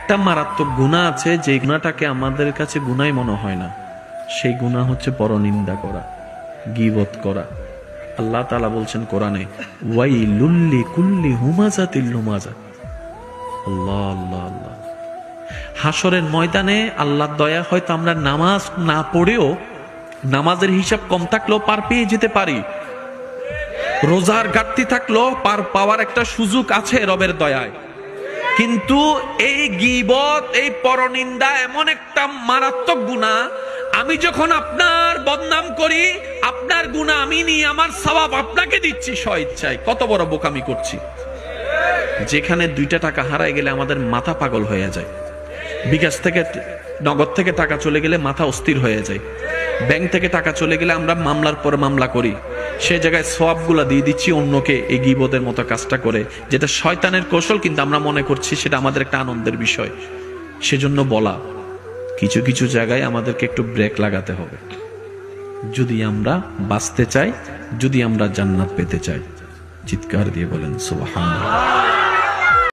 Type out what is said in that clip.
একটা মারাত্মক গুনাহ আছে, যে গুনাহটাকে আমাদের কাছে গুনাহই মনে হয় না। সেই গুনাহ হচ্ছে পরনিন্দা করা, গীবত করা। আল্লাহ তাআলা বলছেন কোরআনে, ওয়াইলুল লিকুল্লি হুমাযাতিল লুমাযা। আল্লাহ আল্লাহ আল্লাহ। হাসরের ময়দানে আল্লাহর দয়া হয়তো আমরা নামাজ না পড়েও, নামাজের হিসাব কম থাকলেও পার পেয়ে যেতে পারি। রোজার ঘাটতি থাকলেও পার পাওয়ার একটা সুযোগ আছে রবের দয়ায়। কিন্তু এই গীবত, এই পরনিন্দা এমন একটা মারাত্মক গুনাহ, আমি যখন আপনার বদনাম করি, আপনার গুনাহ আমি নিয়ে আমার সওয়াব আপনাকে দিচ্ছি স্বইচ্ছায়। কত বড় বোকামি করছি। যেখানে 2টা টাকা হারায় গেলে আমাদের মাথা পাগল হয়ে যায়, বিকাশ থেকে নগদ থেকে টাকা চলে গেলে মাথা অস্থির হয়ে যায়, ব্যাংক থেকে টাকা চলে গেলে আমরা মামলার পর মামলা করি, সে জায়গায় সওয়াবগুলা দিয়ে দিচ্ছি অন্যকে এই গীবতের মতো কাজটা করে, যেটা শয়তানের কৌশল, কিন্তু আমরা মনে করছি সেটা আমাদের একটা আনন্দের বিষয়। সেজন্য বলা, কিছু কিছু জায়গায় আমাদেরকে একটু ব্রেক লাগাতে হবে যদি আমরা বাঁচতে চাই, যদি আমরা জান্নাত পেতে চাই। চিৎকার দিয়ে বলেন সুবহানাল্লাহ।